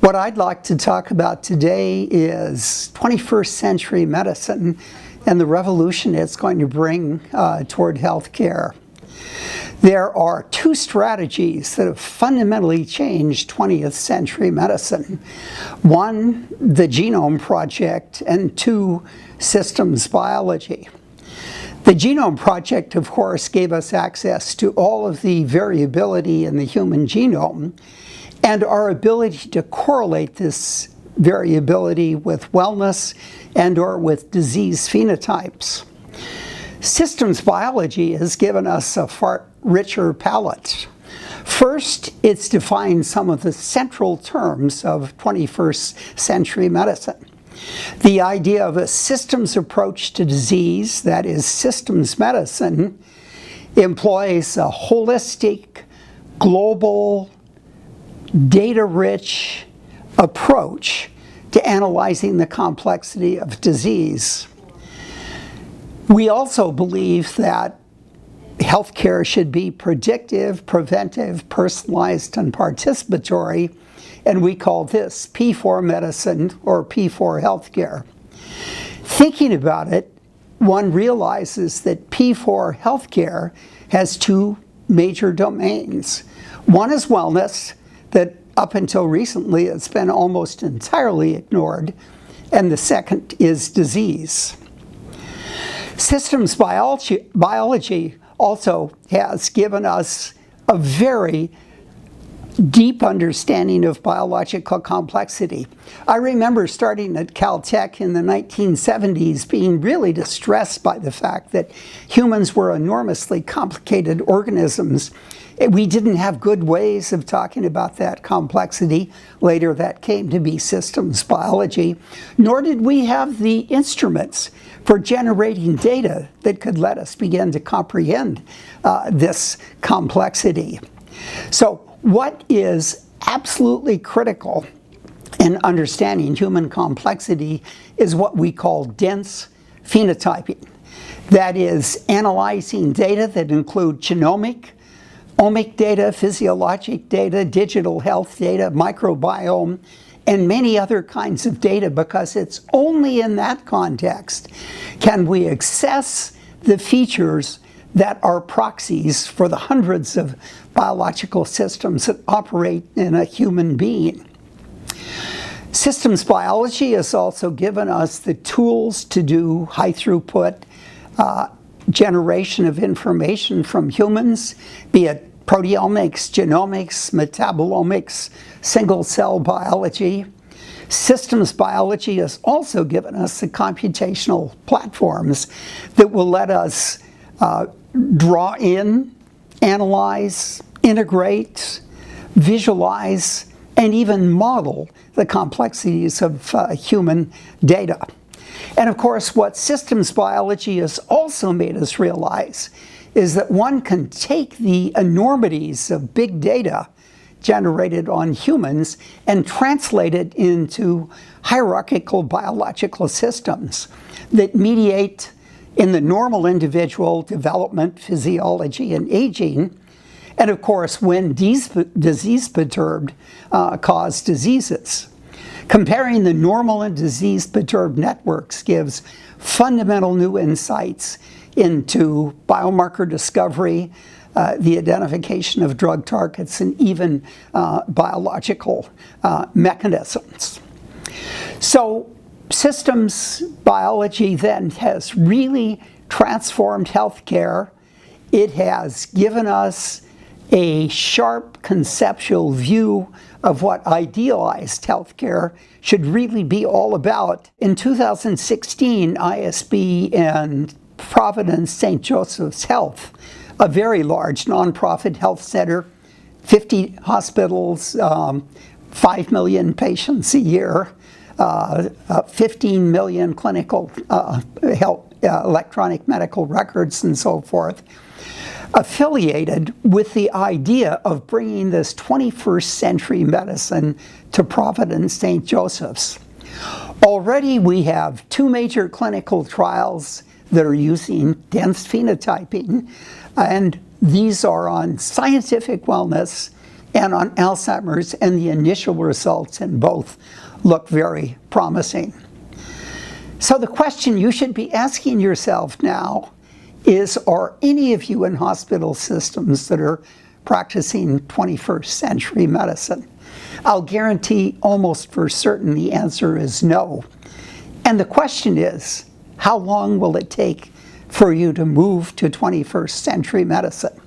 What I'd like to talk about today is 21st century medicine and the revolution it's going to bring toward healthcare. There are two strategies that have fundamentally changed 20th century medicine. One, the Genome Project, and two, systems biology. The Genome Project, of course, gave us access to all of the variability in the human genome and our ability to correlate this variability with wellness and or with disease phenotypes. Systems biology has given us a far richer palette. First, it's defined some of the central terms of 21st century medicine. The idea of a systems approach to disease, that is systems medicine, employs a holistic, global, data-rich approach to analyzing the complexity of disease. We also believe that healthcare should be predictive, preventive, personalized, and participatory, and we call this P4 medicine or P4 healthcare. Thinking about it, one realizes that P4 healthcare has two major domains. One is wellness, that up until recently it's been almost entirely ignored, and the second is disease. Systems biology also has given us a very deep understanding of biological complexity. I remember starting at Caltech in the 1970s being really distressed by the fact that humans were enormously complicated organisms. We didn't have good ways of talking about that complexity. Later that came to be systems biology, nor did we have the instruments for generating data that could let us begin to comprehend this complexity. So what is absolutely critical in understanding human complexity is what we call dense phenotyping. That is, analyzing data that include genomic, omic data, physiologic data, digital health data, microbiome, and many other kinds of data, because it's only in that context can we access the features that are proxies for the hundreds of biological systems that operate in a human being. Systems biology has also given us the tools to do high throughput generation of information from humans, be it proteomics, genomics, metabolomics, single-cell biology. Systems biology has also given us the computational platforms that will let us draw in, analyze, integrate, visualize, and even model the complexities of human data. And of course, what systems biology has also made us realize is that one can take the enormities of big data generated on humans and translate it into hierarchical biological systems that mediate in the normal individual development, physiology, and aging, and of course when disease-perturbed cause diseases. Comparing the normal and disease-perturbed networks gives fundamental new insights into biomarker discovery, the identification of drug targets, and even biological mechanisms. So systems biology then has really transformed healthcare. It has given us a sharp conceptual view of what idealized healthcare should really be all about. In 2016, ISB and Providence St. Joseph's Health, a very large nonprofit health center, 50 hospitals, 5 million patients a year, 15 million clinical health, electronic medical records and so forth, affiliated with the idea of bringing this 21st century medicine to Providence St. Joseph's. Already we have 2 major clinical trials that are using dense phenotyping, and these are on scientific wellness and on Alzheimer's, and the initial results in both look very promising. So the question you should be asking yourself now is, are any of you in hospital systems that are practicing 21st century medicine? I'll guarantee almost for certain the answer is no. And the question is, how long will it take for you to move to 21st century medicine?